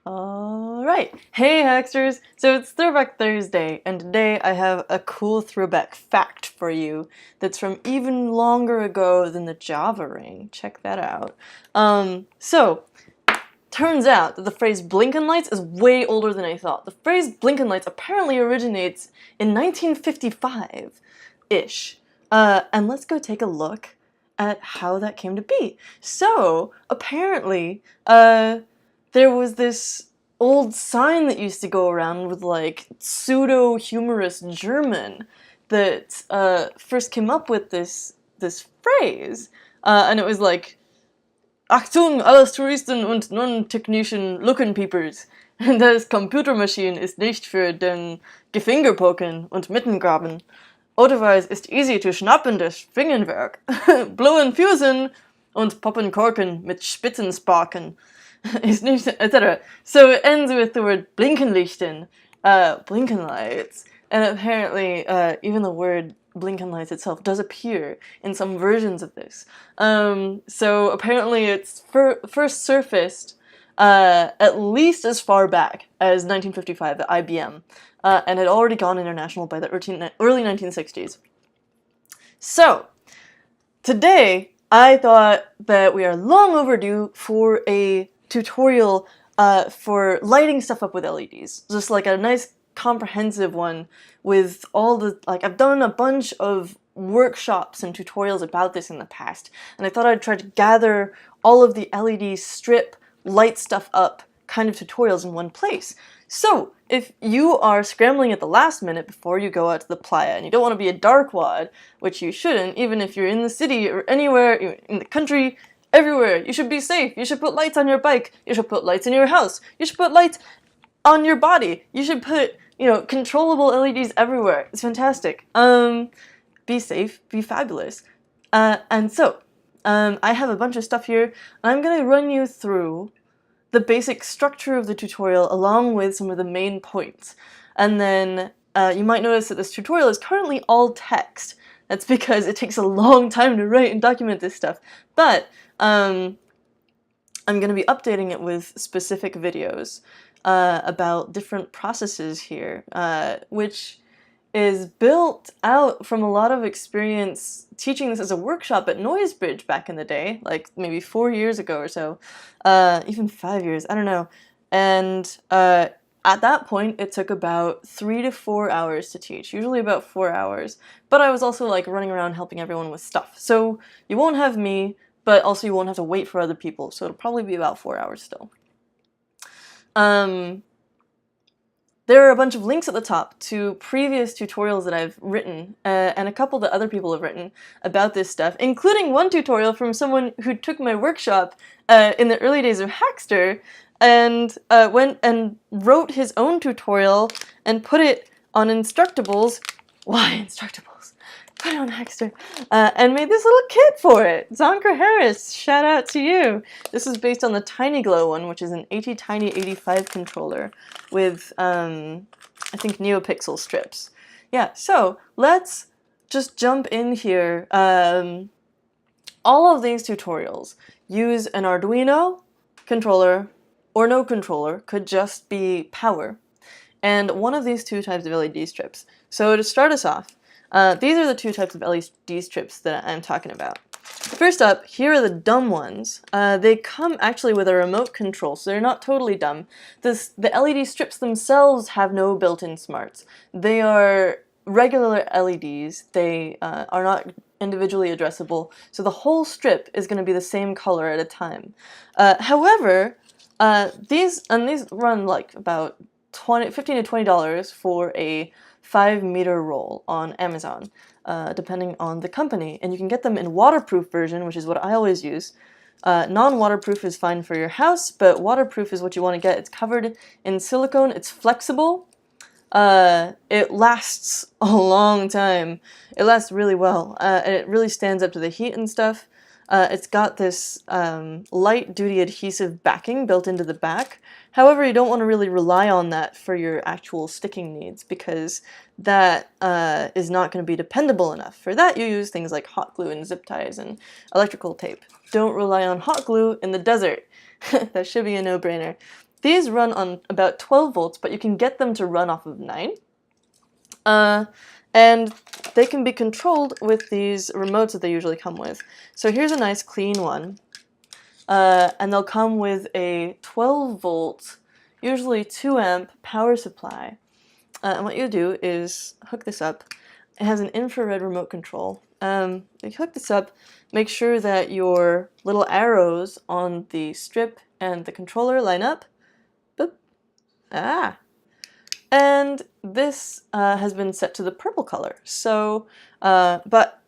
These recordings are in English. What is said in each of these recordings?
Alright, hey Hacksters! So it's Throwback Thursday, and today I have a cool throwback fact for you that's from even longer ago than the Java ring. Check that out. Turns out that the phrase Blinkenlights is way older than I thought. The phrase Blinkenlights apparently originates in 1955-ish. And let's go take a look at how that came to be. So, apparently, there was this old sign that used to go around with like pseudo-humorous German that first came up with this phrase, and it was like Achtung, alles Touristen und Non-Technischen Lückenpiepers. Das Computermaschine ist nicht für den Gefingerpoken und Mittengraben. Otherwise ist easy to schnappen das Fingerwerk. Blowen Fusen und poppen Korken mit Spitzensparken. Ist nicht, etc. So it ends with the word Blinkenlichten, Blinkenlights. And apparently, even the word Blinkenlights itself does appear in some versions of this. So apparently it's first surfaced at least as far back as 1955 at IBM, and had already gone international by the early 1960s. So, today I thought that we are long overdue for a tutorial for lighting stuff up with LEDs. Just like a nice comprehensive one with all the, I've done a bunch of workshops and tutorials about this in the past, and I thought I'd try to gather all of the LED strip, light stuff up kind of tutorials in one place. So, if you are scrambling at the last minute before you go out to the playa and you don't want to be a darkwad, which you shouldn't, even if you're in the city or anywhere in the country, everywhere, you should be safe. You should put lights on your bike. You should put lights in your house. You should put lights on your body. You should put, controllable LEDs everywhere. It's fantastic. Be safe, be fabulous. I have a bunch of stuff here, and I'm going to run you through the basic structure of the tutorial along with some of the main points. And then you might notice that this tutorial is currently all text. That's because it takes a long time to write and document this stuff. But I'm going to be updating it with specific videos about different processes here, which is built out from a lot of experience teaching this as a workshop at Noisebridge back in the day, like maybe 4 years ago or so, even 5 years, I don't know. And at that point, it took about 3 to 4 hours to teach, usually about 4 hours. But I was also like running around helping everyone with stuff. So you won't have me, but also you won't have to wait for other people, so it'll probably be about 4 hours still. There are a bunch of links at the top to previous tutorials that I've written, and a couple that other people have written about this stuff, including one tutorial from someone who took my workshop in the early days of Hackster, and went and wrote his own tutorial and put it on Instructables. Why Instructables? Put it on Hackster, and made this little kit for it. Zonker Harris, shout out to you. This is based on the TinyGlow one, which is an ATtiny85 controller with, I think, NeoPixel strips. Yeah, so let's just jump in here. All of these tutorials use an Arduino controller or no controller, could just be power, and one of these two types of LED strips. So to start us off, these are the two types of LED strips that I'm talking about. First up, here are the dumb ones. They come actually with a remote control, so they're not totally dumb. The LED strips themselves have no built-in smarts. They are regular LEDs. They are not individually addressable, so the whole strip is going to be the same color at a time. However, these run like about $15 to $20 for a 5-meter roll on Amazon, depending on the company. And you can get them in waterproof version, which is what I always use. Non-waterproof is fine for your house, but waterproof is what you want to get. It's covered in silicone, it's flexible, it lasts a long time. It lasts really well, and it really stands up to the heat and stuff. It's got this light-duty adhesive backing built into the back. However, you don't want to really rely on that for your actual sticking needs, because that is not going to be dependable enough. For that, you use things like hot glue and zip ties and electrical tape. Don't rely on hot glue in the desert. That should be a no-brainer. these run on about 12 volts, but you can get them to run off of 9. And they can be controlled with these remotes that they usually come with. So here's a nice clean one. And they'll come with a 12 volt, usually 2 amp power supply. And what you do is hook this up. It has an infrared remote control. You hook this up, make sure that your little arrows on the strip and the controller line up. Boop. Ah! And this has been set to the purple color. So, but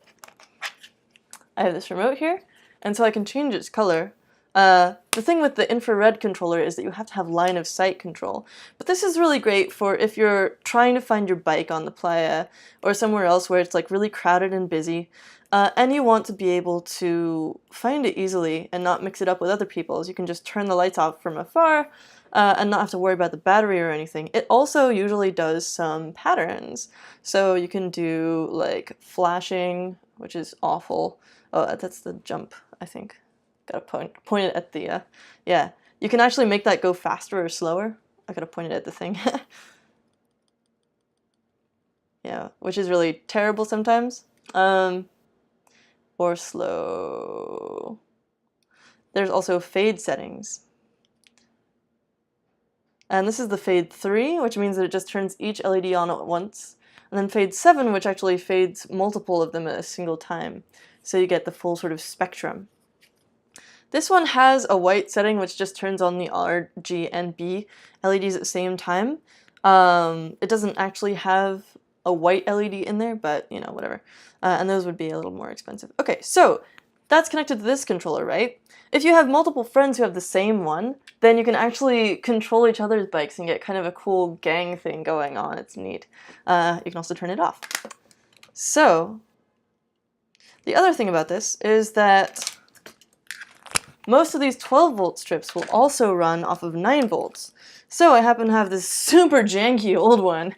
I have this remote here, and so I can change its color. The thing with the infrared controller is that you have to have line of sight control. But this is really great for if you're trying to find your bike on the playa or somewhere else where it's like really crowded and busy, and you want to be able to find it easily and not mix it up with other people's. You can just turn the lights off from afar and not have to worry about the battery or anything. It also usually does some patterns. So you can do like flashing, which is awful. Oh, that's the jump, I think. Gotta point it at the, yeah. You can actually make that go faster or slower. I gotta point it at the thing. Yeah, which is really terrible sometimes. Or slow. There's also fade settings. And this is the fade 3, which means that it just turns each LED on at once. And then fade 7, which actually fades multiple of them at a single time. So you get the full sort of spectrum. This one has a white setting, which just turns on the R, G, and B LEDs at the same time. It doesn't actually have a white LED in there, but, you know, whatever. And those would be a little more expensive. Okay, so that's connected to this controller, right? If you have multiple friends who have the same one, then you can actually control each other's bikes and get kind of a cool gang thing going on. It's neat. You can also turn it off. So, the other thing about this is that most of these 12 volt strips will also run off of 9 volts. So I happen to have this super janky old one,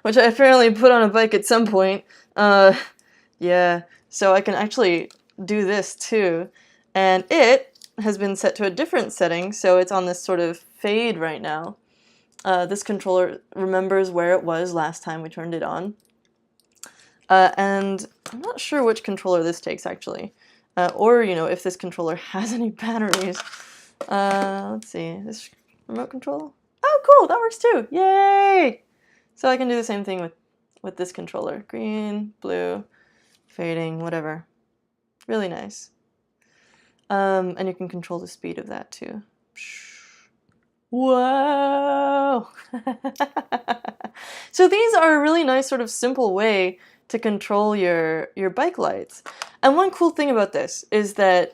which I apparently put on a bike at some point. Yeah, so I can actually do this too. And it has been set to a different setting, so it's on this sort of fade right now. This controller remembers where it was last time we turned it on. And I'm not sure which controller this takes actually. Or, you know, if this controller has any batteries. Let's see, this remote control? Oh, cool, that works too, yay! So I can do the same thing with this controller. Green, blue, fading, whatever. Really nice. And you can control the speed of that too. Whoa! So these are a really nice sort of simple way to control your bike lights. And one cool thing about this is that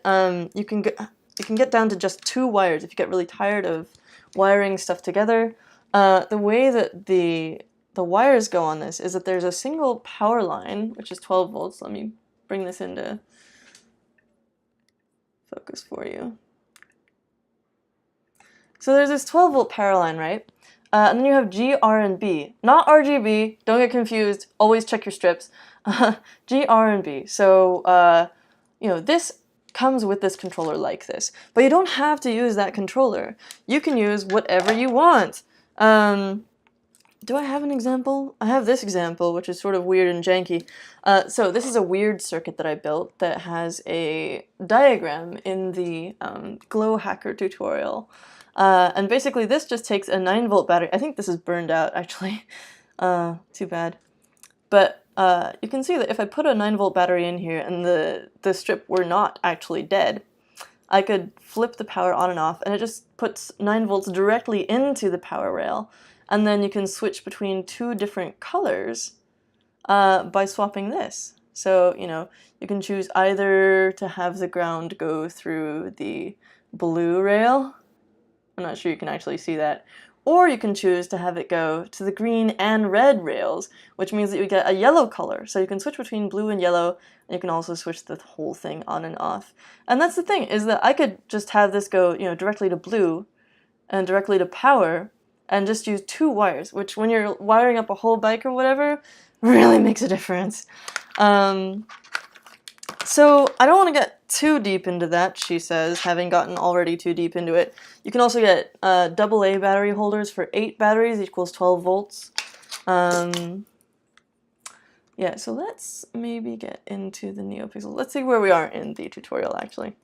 you can get down to just 2 wires if you get really tired of wiring stuff together. The way that the wires go on this is that there's a single power line, which is 12 volts. Let me bring this into focus for you. So there's this 12 volt power line, right? And then you have G, R, and B. Not RGB, don't get confused, always check your strips. G, R, and B. So, you know, this comes with this controller like this. But you don't have to use that controller. You can use whatever you want. Do I have an example? I have this example, which is sort of weird and janky. So this is a weird circuit that I built that has a diagram in the Glow Hacker tutorial. And basically this just takes a 9 volt battery. I think this is burned out actually. Too bad. But you can see that if I put a 9 volt battery in here and the strip were not actually dead, I could flip the power on and off and it just puts 9 volts directly into the power rail. And then you can switch between 2 different colors by swapping this. So, you know, you can choose either to have the ground go through the blue rail. I'm not sure you can actually see that. Or you can choose to have it go to the green and red rails, which means that you get a yellow color. So you can switch between blue and yellow, and you can also switch the whole thing on and off. And that's the thing, is that I could just have this go, you know, directly to blue and directly to power, and just use 2 wires, which when you're wiring up a whole bike or whatever, really makes a difference. So I don't want to get too deep into that, she says, having gotten already too deep into it. You can also get AA battery holders for 8 batteries equals 12 volts. Yeah, so let's maybe get into the NeoPixels. Let's see where we are in the tutorial, actually.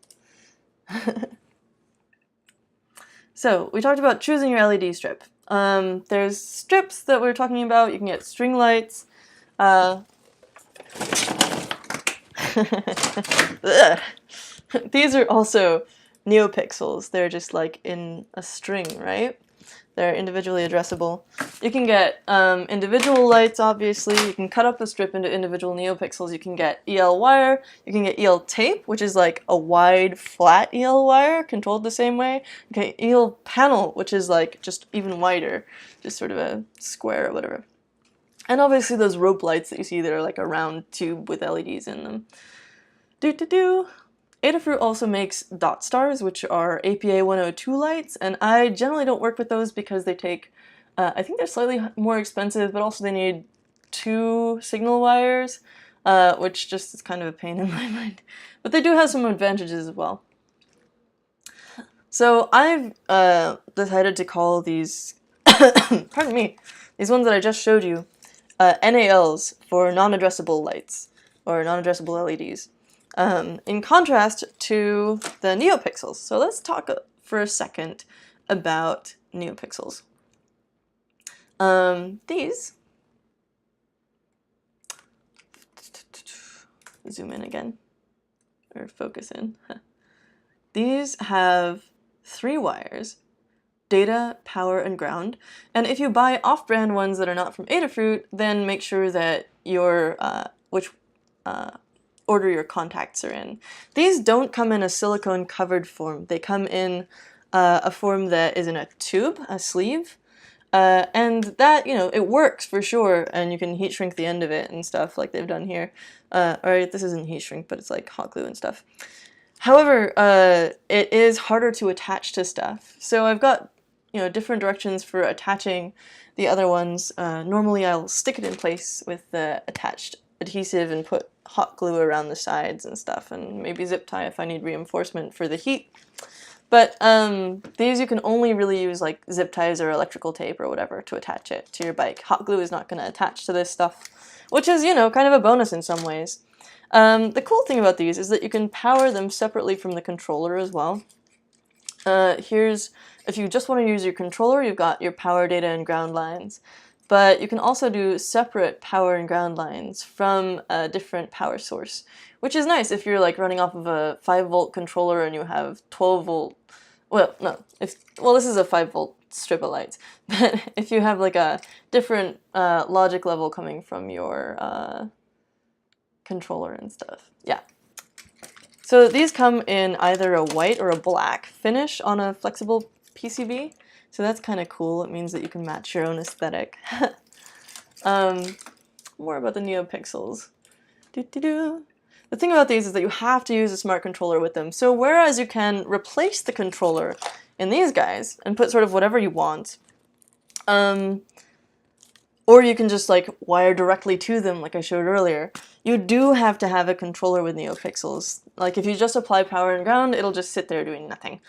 So, we talked about choosing your LED strip. There's strips that we were talking about. You can get string lights. These are also NeoPixels. They're just like in a string, right? They're individually addressable. You can get individual lights, obviously. You can cut up the strip into individual NeoPixels. You can get EL wire. You can get EL tape, which is like a wide, flat EL wire, controlled the same way. Okay, EL panel, which is like just even wider, just sort of a square or whatever. And obviously those rope lights that you see that are like a round tube with LEDs in them. Adafruit also makes dot stars, which are APA 102 lights, and I generally don't work with those because they take, I think they're slightly more expensive, but also they need 2 signal wires, which just is kind of a pain in my mind. But they do have some advantages as well. So I've decided to call these, pardon me, these ones that I just showed you, NALs for non-addressable lights, or non-addressable LEDs. In contrast to the NeoPixels. So let's talk for a second about NeoPixels. These, zoom in again, or focus in. These have 3 wires, data, power, and ground. And if you buy off-brand ones that are not from Adafruit, then make sure that your, which order your contacts are in. These don't come in a silicone covered form. They come in a form that is in a tube, a sleeve, and that, you know, it works for sure, and you can heat shrink the end of it and stuff like they've done here. Or this isn't heat shrink, but it's like hot glue and stuff. However, it is harder to attach to stuff. So I've got, you know, different directions for attaching the other ones. Normally I'll stick it in place with the attached adhesive and put hot glue around the sides and stuff, and maybe zip tie if I need reinforcement for the heat. But these you can only really use like zip ties or electrical tape or whatever to attach it to your bike. Hot glue is not going to attach to this stuff, which is, you know, kind of a bonus in some ways. The cool thing about these is that you can power them separately from the controller as well. Here's, if you just want to use your controller, you've got your power, data, and ground lines. But you can also do separate power and ground lines from a different power source, which is nice if you're like running off of a 5-volt controller and you have 12-volt, well, no, this is a 5-volt strip of lights, but if you have like a different logic level coming from your controller and stuff, yeah. So these come in either a white or a black finish on a flexible PCB. So that's kind of cool. It means that you can match your own aesthetic. More about the NeoPixels. The thing about these is that you have to use a smart controller with them. So whereas you can replace the controller in these guys and put sort of whatever you want, or you can just like wire directly to them like I showed earlier, you do have to have a controller with NeoPixels. Like if you just apply power and ground, it'll just sit there doing nothing.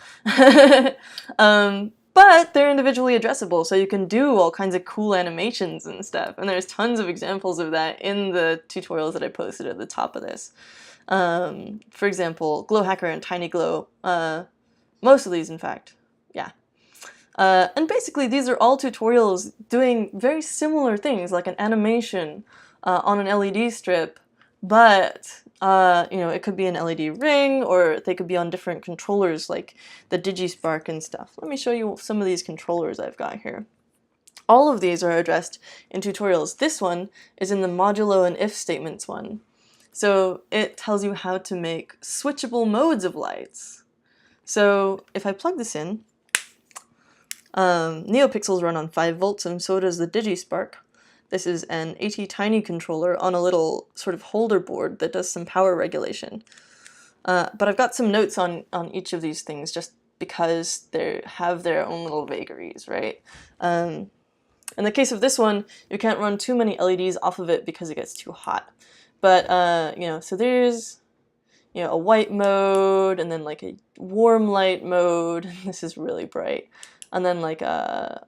But they're individually addressable, so you can do all kinds of cool animations and stuff. And there's tons of examples of that in the tutorials that I posted at the top of this. For example, Glow Hacker and Tiny Glow. Most of these, in fact. Yeah. And basically, these are all tutorials doing very similar things, like an animation on an LED strip, but you know, it could be an LED ring, or they could be on different controllers like the DigiSpark and stuff. Let me show you some of these controllers I've got here. All of these are addressed in tutorials. This one is in the modulo and if statements one. So it tells you how to make switchable modes of lights. So if I plug this in, NeoPixels run on 5 volts and so does the DigiSpark. This is an AT Tiny controller on a little sort of holder board that does some power regulation. But I've got some notes on each of these things just because they have their own little vagaries, right? In the case of this one, you can't run too many LEDs off of it because it gets too hot. But, you know, so there's you know, a white mode, and then like a warm light mode. This is really bright. And then like a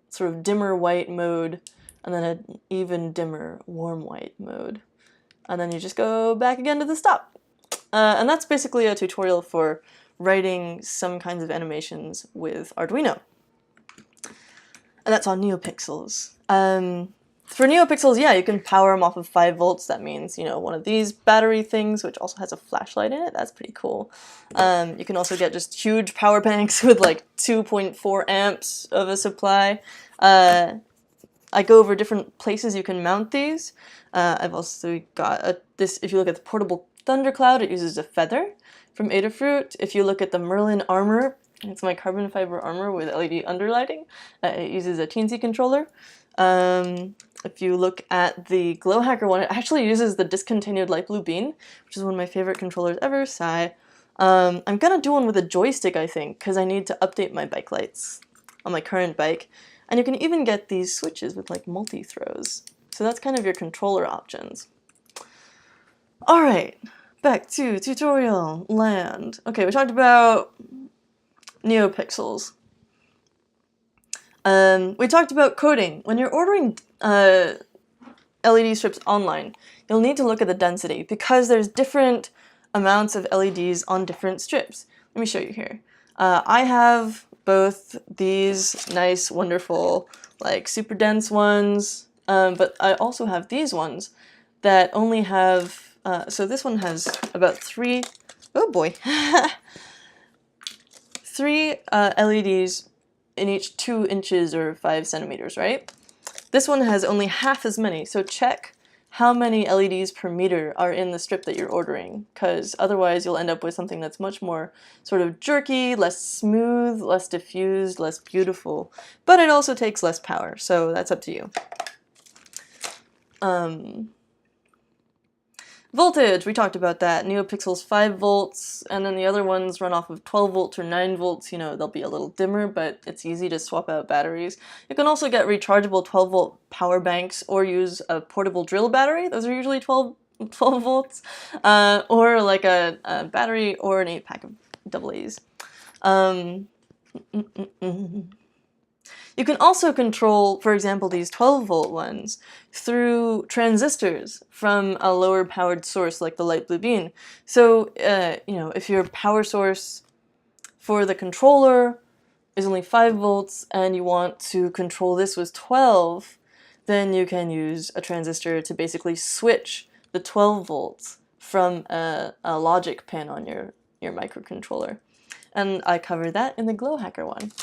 sort of dimmer white mode, and then an even dimmer warm white mode. And then you just go back again to the stop. And that's basically a tutorial for writing some kinds of animations with Arduino. And that's on NeoPixels. For NeoPixels, yeah, you can power them off of 5 volts. That means, you know, one of these battery things, which also has a flashlight in it. That's pretty cool. You can also get just huge power banks with like 2.4 amps of a supply. I go over different places you can mount these. I've also got this, if you look at the portable thundercloud, it uses a feather from Adafruit. If you look at the Merlin armor, it's my carbon fiber armor with LED underlighting. It uses a Teensy controller. If you look at the Glow Hacker one, it actually uses the discontinued light blue bean, which is one of my favorite controllers ever, sigh. I'm gonna do one with a joystick, I think, because I need to update my bike lights on my current bike. And you can even get these switches with like multi-throws. So that's kind of your controller options. All right, back to tutorial land. Okay, we talked about NeoPixels. We talked about coding. When you're ordering LED strips online, you'll need to look at the density because there's different amounts of LEDs on different strips. Let me show you here. I have both these nice, wonderful, like super dense ones, but I also have these ones that only have, so this one has about 3, oh boy, 3 LEDs in each 2 inches or 5 centimeters, right? This one has only half as many, so check how many LEDs per meter are in the strip that you're ordering, because otherwise you'll end up with something that's much more sort of jerky, less smooth, less diffused, less beautiful, but it also takes less power, so that's up to you. Voltage, we talked about that. NeoPixels 5 volts, and then the other ones run off of 12 volts or 9 volts. You know, they'll be a little dimmer, but it's easy to swap out batteries. You can also get rechargeable 12 volt power banks or use a portable drill battery. Those are usually 12 volts, or like a battery or an 8-pack of AA's. You can also control, for example, these 12 volt ones through transistors from a lower powered source like the light blue bean. So, you know, if your power source for the controller is only 5 volts and you want to control this with 12, then you can use a transistor to basically switch the 12 volts from a logic pin on your microcontroller. And I covered that in the Glow Hacker one.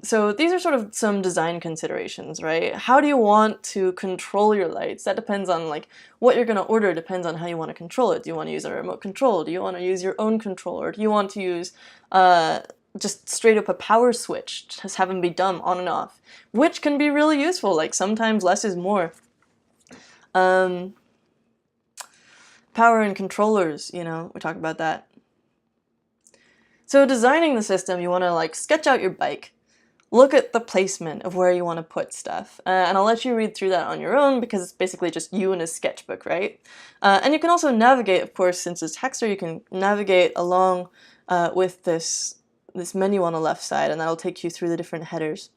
So these are sort of some design considerations, right? How do you want to control your lights? That depends on like what you're going to order, depends on how you want to control it. Do you want to use a remote control? Do you want to use your own controller? Do you want to use just straight up a power switch, just have them be dumb on and off, which can be really useful. Like sometimes less is more. Power and controllers, you know, we talked about that. So designing the system, you want to like sketch out your bike, look at the placement of where you want to put stuff, and I'll let you read through that on your own because it's basically just you and a sketchbook, right? And you can also navigate, of course, since it's Hackster, you can navigate along with this menu on the left side, and that'll take you through the different headers.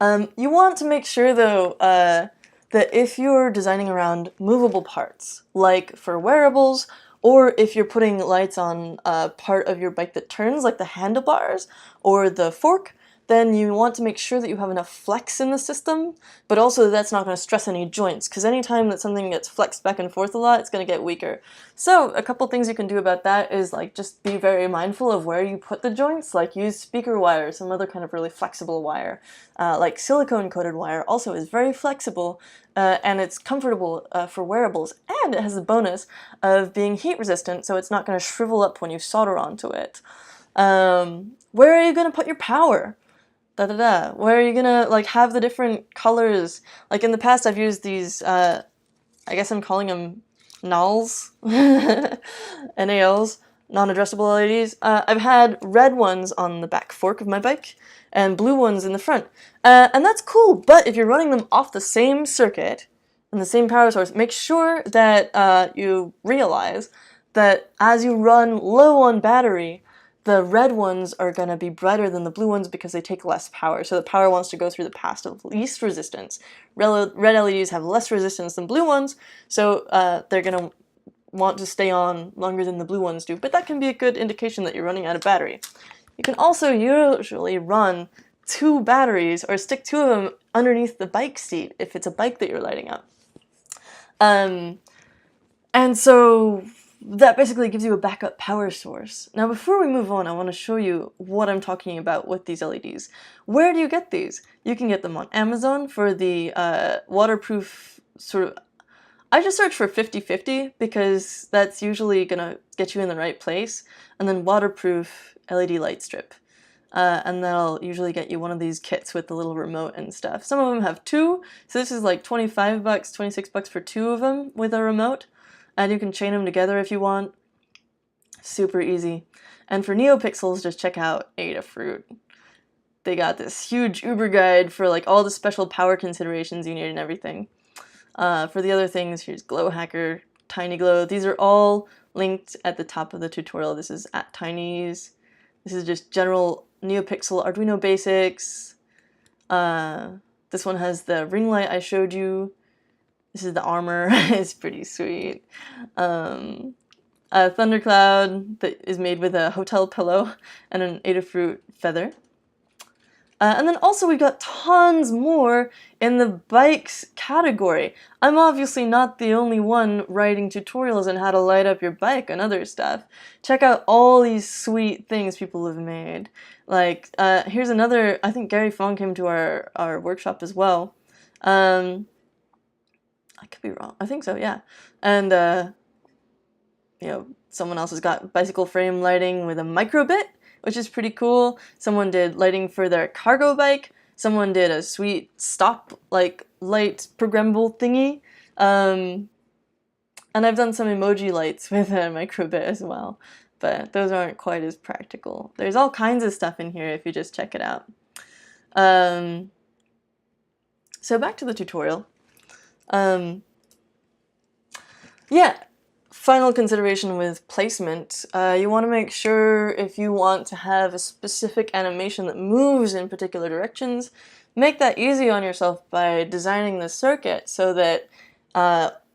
You want to make sure, though, that if you're designing around movable parts, like for wearables, or if you're putting lights on a part of your bike that turns, like the handlebars or the fork, then you want to make sure that you have enough flex in the system, but also that's not going to stress any joints, because anytime that something gets flexed back and forth a lot, it's going to get weaker. So a couple things you can do about that is like just be very mindful of where you put the joints, like use speaker wire, some other kind of really flexible wire. Like silicone coated wire also is very flexible, and it's comfortable for wearables, and it has the bonus of being heat resistant, so it's not going to shrivel up when you solder onto it. Where are you going to put your power? Where are you gonna like have the different colors? Like in the past I've used these, I guess I'm calling them NALs, NALs, non-addressable LEDs. I've had red ones on the back fork of my bike and blue ones in the front. And that's cool, but if you're running them off the same circuit, and the same power source, make sure that you realize that as you run low on battery, the red ones are going to be brighter than the blue ones because they take less power. So the power wants to go through the path of least resistance. Red LEDs have less resistance than blue ones, so they're going to want to stay on longer than the blue ones do. But that can be a good indication that you're running out of battery. You can also usually run 2 batteries or stick 2 of them underneath the bike seat if it's a bike that you're lighting up. And so that basically gives you a backup power source. Now before we move on, I want to show you what I'm talking about with these LEDs. Where do you get these? You can get them on Amazon for the waterproof sort of... I just search for 50/50 because that's usually going to get you in the right place. And then waterproof LED light strip. And that'll usually get you one of these kits with the little remote and stuff. Some of them have 2, so this is like $25, $26 for 2 of them with a remote. And you can chain them together if you want. Super easy. And for NeoPixels, just check out Adafruit. They got this huge Uber guide for like all the special power considerations you need and everything. For the other things, here's Glow Hacker, Tiny Glow. These are all linked at the top of the tutorial. This is at Tiny's. This is just general NeoPixel Arduino basics. This one has the ring light I showed you. This is the armor. It's pretty sweet. A thundercloud that is made with a hotel pillow and an Adafruit feather. And then also we got tons more in the bikes category. I'm obviously not the only one writing tutorials on how to light up your bike and other stuff. Check out all these sweet things people have made. Like, here's another, I think Gary Fong came to our workshop as well. I could be wrong. I think so, yeah. And, you know, someone else has got bicycle frame lighting with a microbit, which is pretty cool. Someone did lighting for their cargo bike. Someone did a sweet stop, like, light programmable thingy. And I've done some emoji lights with a microbit as well. But those aren't quite as practical. There's all kinds of stuff in here if you just check it out. So back to the tutorial. Yeah, final consideration with placement. You want to make sure if you want to have a specific animation that moves in particular directions, make that easy on yourself by designing the circuit so that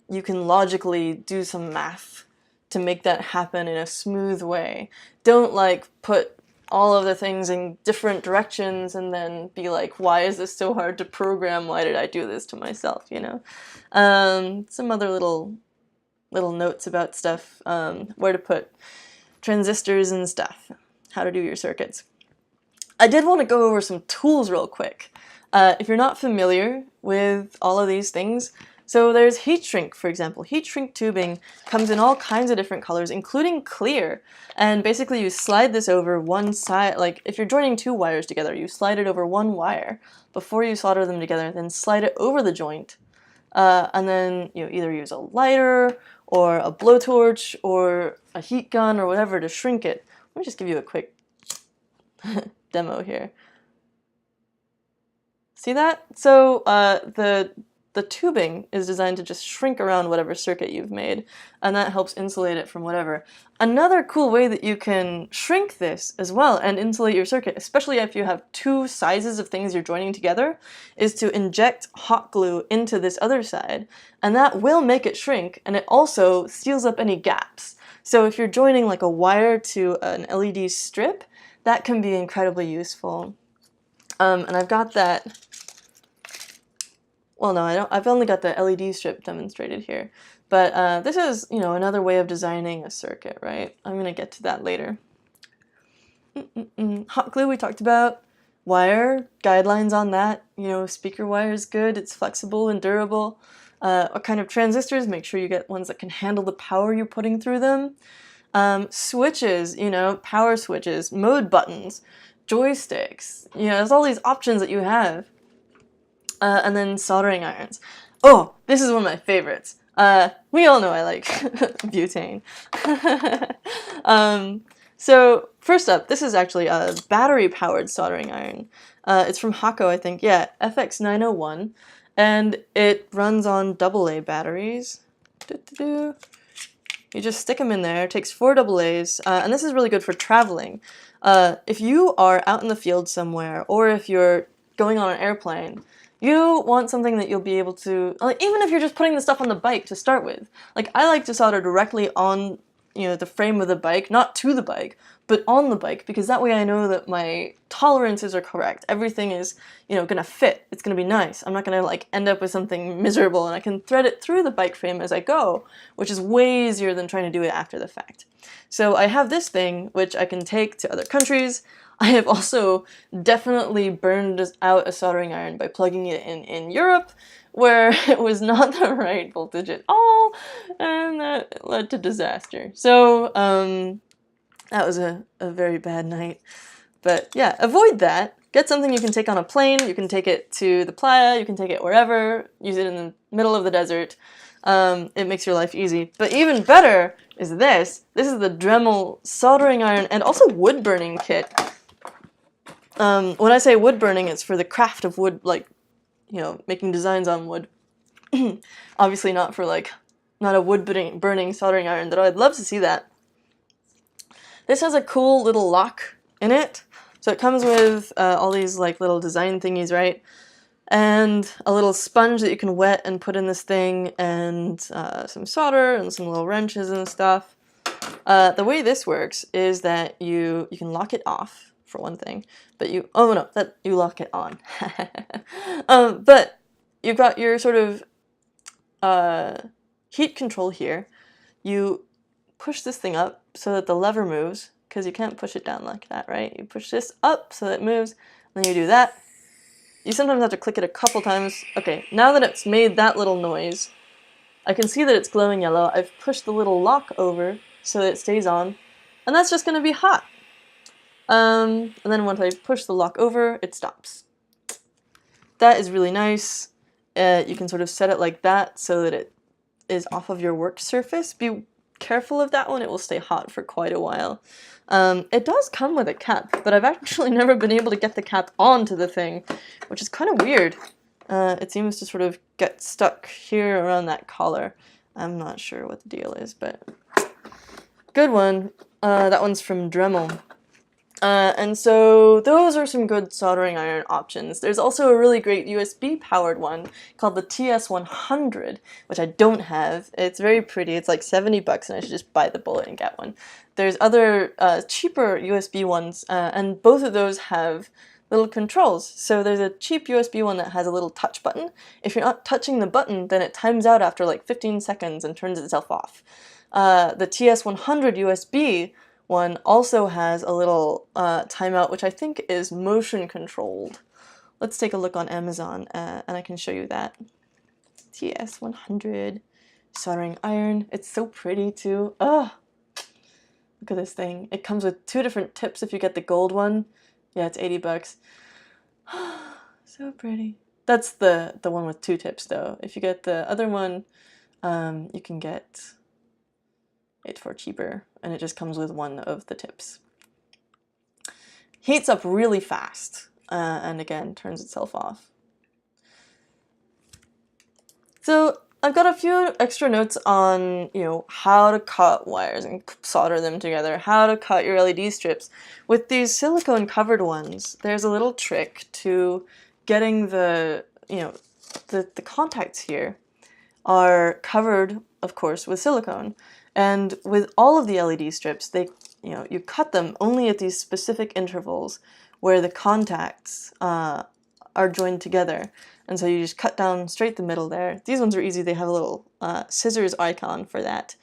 you can logically do some math to make that happen in a smooth way. Don't like put all of the things in different directions and then be like, why is this so hard to program? Why did I do this to myself, you know? Some other little notes about stuff, where to put transistors and stuff, how to do your circuits. I did want to go over some tools real quick. If you're not familiar with all of these things, so there's heat shrink, for example. Heat shrink tubing comes in all kinds of different colors, including clear. And basically you slide this over one side, like if you're joining 2 wires together, you slide it over one wire before you solder them together, then slide it over the joint. And then you either use a lighter or a blowtorch or a heat gun or whatever to shrink it. Let me just give you a quick demo here. See that? So the tubing is designed to just shrink around whatever circuit you've made, and that helps insulate it from whatever. Another cool way that you can shrink this as well and insulate your circuit, especially if you have 2 sizes of things you're joining together, is to inject hot glue into this other side, and that will make it shrink, and it also seals up any gaps. So if you're joining like a wire to an LED strip, that can be incredibly useful. And I've got that. Well, no, I don't. I've only got the LED strip demonstrated here. But this is, you know, another way of designing a circuit, right? I'm going to get to that later. Hot glue we talked about. Wire, guidelines on that. You know, speaker wire is good. It's flexible and durable. What kind of transistors? Make sure you get ones that can handle the power you're putting through them. Switches, you know, power switches, mode buttons, joysticks. You know, there's all these options that you have. And then soldering irons. Oh, this is one of my favorites. We all know I like butane. So first up, this is actually a battery-powered soldering iron. It's from Hakko, I think. Yeah, FX901. and it runs on AA batteries. You just stick them in there. It takes 4 AA's, and this is really good for traveling. If you are out in the field somewhere, or if you're going on an airplane, you want something that you'll be able to, like, even if you're just putting the stuff on the bike to start with. Like, I like to solder directly on, the frame of the bike, not to the bike, but on the bike, because that way I know that my tolerances are correct. Everything is, gonna fit. It's gonna be nice. I'm not gonna, like, end up with something miserable, and I can thread it through the bike frame as I go, which is way easier than trying to do it after the fact. So I have this thing, which I can take to other countries. I have also definitely burned out a soldering iron by plugging it in Europe, where it was not the right voltage at all, and that led to disaster. So, that was a very bad night. But yeah, avoid that. Get something you can take on a plane, you can take it to the playa, you can take it wherever, use it in the middle of the desert. It makes your life easy. But even better is this. This is the Dremel soldering iron and also wood burning kit. When I say wood burning, it's for the craft of wood, like, making designs on wood. Obviously not for, like, not a wood burning soldering iron, though I'd love to see that. This has a cool little lock in it. So it comes with all these, like, little design thingies, right? And a little sponge that you can wet and put in this thing, and some solder and some little wrenches and stuff. The way this works is that you can lock it off, for one thing, but you lock it on. But you've got your sort of heat control here. You push this thing up so that the lever moves, because you can't push it down like that, right? You push this up so that it moves, and then you do that. You sometimes have to click it a couple times. Okay, now that it's made that little noise, I can see that it's glowing yellow. I've pushed the little lock over so that it stays on, and that's just going to be hot. And then once I push the lock over, it stops. That is really nice. You can sort of set it like that so that it is off of your work surface. Be careful of that one, it will stay hot for quite a while. It does come with a cap, but I've actually never been able to get the cap onto the thing, which is kind of weird. It seems to sort of get stuck here around that collar. I'm not sure what the deal is, but good one. That one's from Dremel. And so those are some good soldering iron options. There's also a really great USB powered one called the TS100, which I don't have. It's very pretty. It's like 70 bucks, and I should just buy the bullet and get one. There's other cheaper USB ones, and both of those have little controls. So there's a cheap USB one that has a little touch button. If you're not touching the button, then it times out after like 15 seconds and turns itself off. The TS100 USB one also has a little timeout, which I think is motion controlled. Let's take a look on Amazon, and I can show you that. TS100 soldering iron. It's so pretty too. Oh, look at this thing. It comes with 2 different tips if you get the gold one. Yeah, it's 80 bucks. So pretty. That's the one with 2 tips though. If you get the other one, you can get it for cheaper, and it just comes with 1 of the tips. Heats up really fast, and again, turns itself off. So I've got a few extra notes on, how to cut wires and solder them together, how to cut your LED strips. With these silicone covered ones, there's a little trick to getting the contacts here are covered, of course, with silicone. And with all of the LED strips, you cut them only at these specific intervals where the contacts are joined together. And so you just cut down straight the middle there. These ones are easy. They have a little scissors icon for that.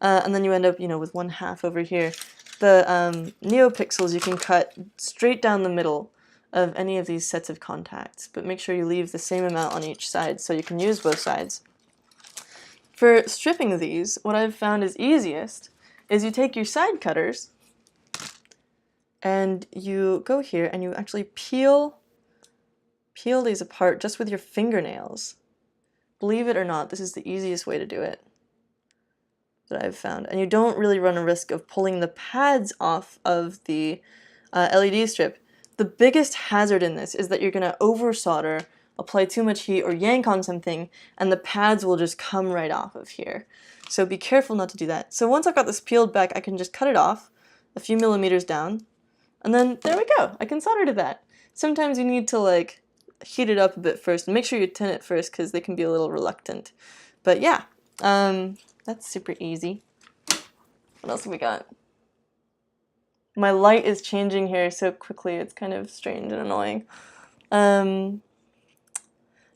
And then you end up, with 1/2 over here. The NeoPixels, you can cut straight down the middle of any of these sets of contacts, but make sure you leave the same amount on each side so you can use both sides. For stripping these, what I've found is easiest is you take your side cutters and you go here and you actually peel these apart just with your fingernails. Believe it or not, this is the easiest way to do it that I've found. And you don't really run a risk of pulling the pads off of the LED strip. The biggest hazard in this is that you're going to over solder apply too much heat or yank on something, and the pads will just come right off of here. So be careful not to do that. So once I've got this peeled back, I can just cut it off a few millimeters down, and then there we go. I can solder to that. Sometimes you need to like heat it up a bit first, and make sure you tin it first because they can be a little reluctant. But yeah, that's super easy. What else have we got? My light is changing here so quickly, it's kind of strange and annoying.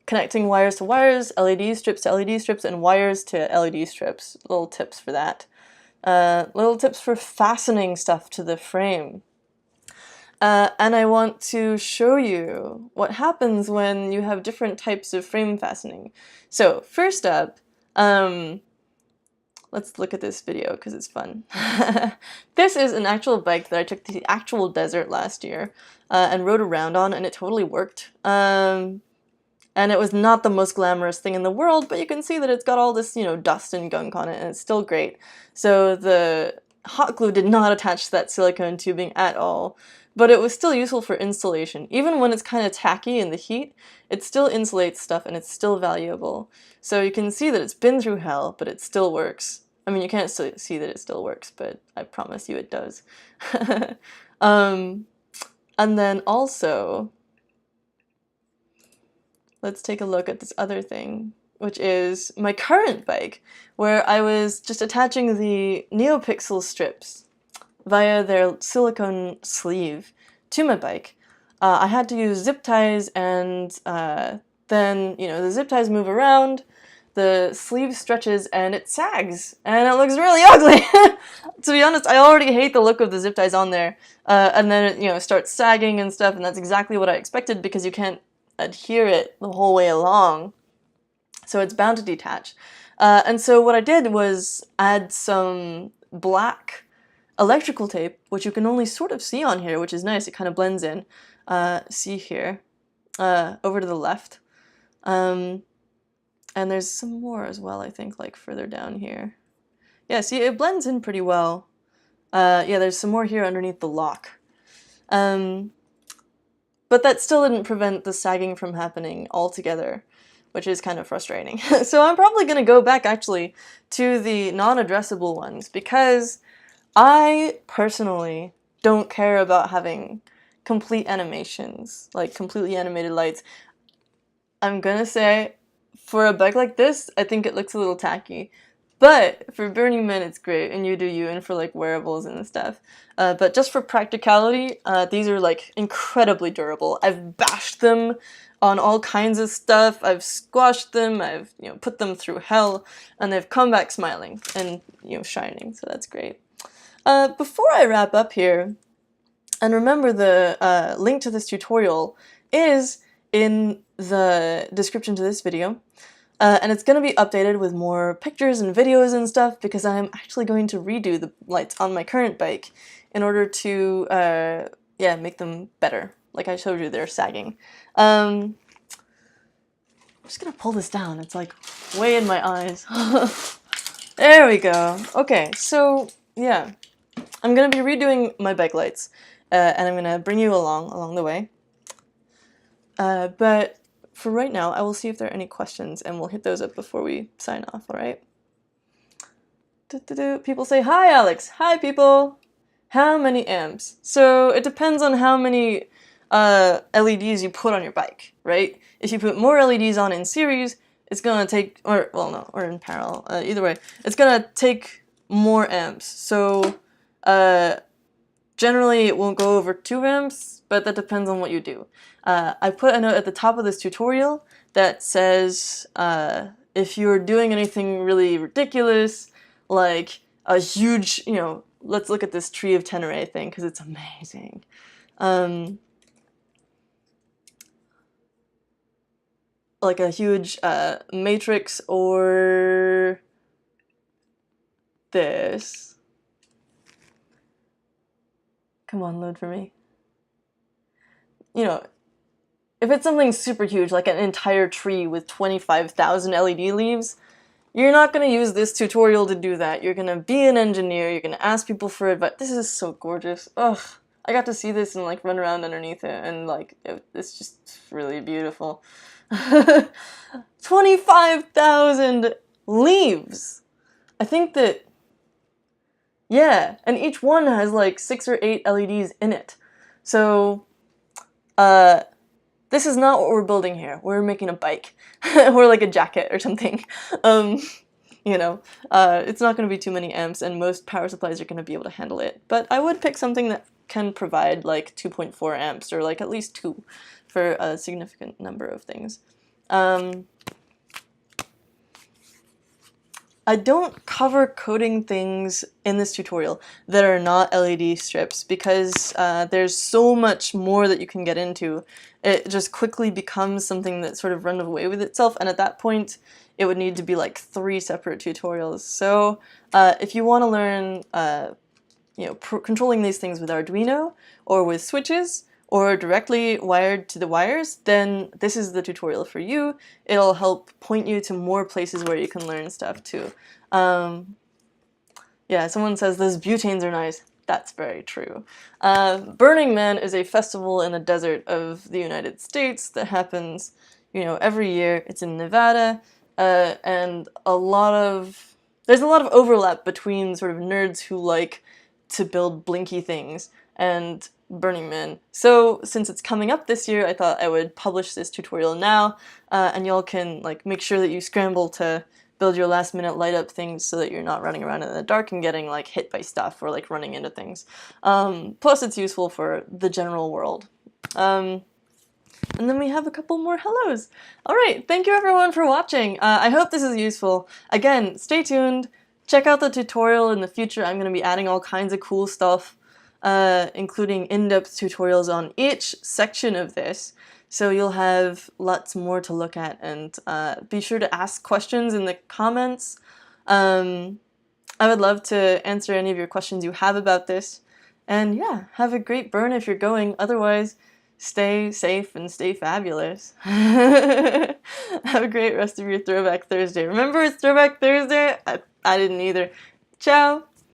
Connecting wires to wires, LED strips to LED strips, and wires to LED strips. Little tips for that. Little tips for fastening stuff to the frame. And I want to show you what happens when you have different types of frame fastening. So first up, let's look at this video because it's fun. This is an actual bike that I took to the actual desert last year and rode around on, and it totally worked. And it was not the most glamorous thing in the world, but you can see that it's got all this, you know, dust and gunk on it, and it's still great. So the hot glue did not attach to that silicone tubing at all, but it was still useful for installation. Even when it's kind of tacky in the heat, it still insulates stuff and it's still valuable. So you can see that it's been through hell, but it still works. I mean, you can't see that it still works, but I promise you it does. And then also, let's take a look at this other thing, which is my current bike, where I was just attaching the NeoPixels strips via their silicone sleeve to my bike. I had to use zip ties, and then, you know, the zip ties move around, the sleeve stretches, and it sags, and it looks really ugly. To be honest, I already hate the look of the zip ties on there, and then it, you know, starts sagging and stuff, and that's exactly what I expected because you can't adhere it the whole way along, so it's bound to detach. And so what I did was add some black electrical tape, which you can only sort of see on here, which is nice, it kind of blends in. See here, over to the left. And there's some more as well, I think, like further down here. Yeah, see, it blends in pretty well. Yeah, there's some more here underneath the lock. But that still didn't prevent the sagging from happening altogether, which is kind of frustrating. So I'm probably going to go back, actually, to the non-addressable ones, because I personally don't care about having complete animations, like completely animated lights. I'm gonna say, for a bike like this, I think it looks a little tacky. But for Burning Man, it's great, and you do you, and for like wearables and stuff. But just for practicality, these are like incredibly durable. I've bashed them on all kinds of stuff. I've squashed them. I've, you know, put them through hell, and they've come back smiling and, you know, shining. So that's great. Before I wrap up here, and remember the link to this tutorial is in the description to this video. And it's going to be updated with more pictures and videos and stuff because I'm actually going to redo the lights on my current bike in order to, yeah, make them better. Like I showed you, they're sagging. I'm just going to pull this down. It's like way in my eyes. There we go. Okay, so yeah, I'm going to be redoing my bike lights and I'm going to bring you along the way. But for right now, I will see if there are any questions, and we'll hit those up before we sign off, alright? People say, hi Alex! Hi people! How many amps? So it depends on how many LEDs you put on your bike, right? If you put more LEDs on in series, it's gonna take, or well no, or in parallel, either way, it's gonna take more amps. So generally it won't go over 2 amps, but that depends on what you do. I put a note at the top of this tutorial that says if you're doing anything really ridiculous, like a huge, you know, let's look at this tree of Tenere thing because it's amazing. Like a huge matrix or this. Come on, load for me. You know, if it's something super huge, like an entire tree with 25,000 LED leaves, you're not going to use this tutorial to do that. You're going to be an engineer, you're going to ask people for advice. This is so gorgeous. Ugh. I got to see this and like run around underneath it, and like, it's just really beautiful. 25,000 leaves! I think that, yeah, and each one has like 6 or 8 LEDs in it. So, this is not what we're building here. We're making a bike, or like a jacket or something. You know, it's not going to be too many amps, and most power supplies are going to be able to handle it. But I would pick something that can provide like 2.4 amps, or like at least 2 for a significant number of things. I don't cover coding things in this tutorial that are not LED strips because there's so much more that you can get into. It just quickly becomes something that sort of runs away with itself, and at that point it would need to be like 3 separate tutorials. So if you want to learn controlling these things with Arduino or with switches or directly wired to the wires, then this is the tutorial for you. It'll help point you to more places where you can learn stuff too. Yeah, someone says those butanes are nice. That's very true. Burning Man is a festival in the desert of the United States that happens, every year. It's in Nevada, and there's a lot of overlap between sort of nerds who like to build blinky things and Burning Man. So since it's coming up this year, I thought I would publish this tutorial now, and y'all can like make sure that you scramble to build your last minute light up things so that you're not running around in the dark and getting like hit by stuff or like running into things. Plus it's useful for the general world. And then we have a couple more hellos. Alright, thank you everyone for watching. I hope this is useful. Again, stay tuned. Check out the tutorial in the future. I'm going to be adding all kinds of cool stuff, including in-depth tutorials on each section of this. So you'll have lots more to look at, and be sure to ask questions in the comments. I would love to answer any of your questions you have about this. And yeah, have a great burn if you're going. Otherwise, stay safe and stay fabulous. Have a great rest of your Throwback Thursday. Remember it's Throwback Thursday? I didn't either. Ciao!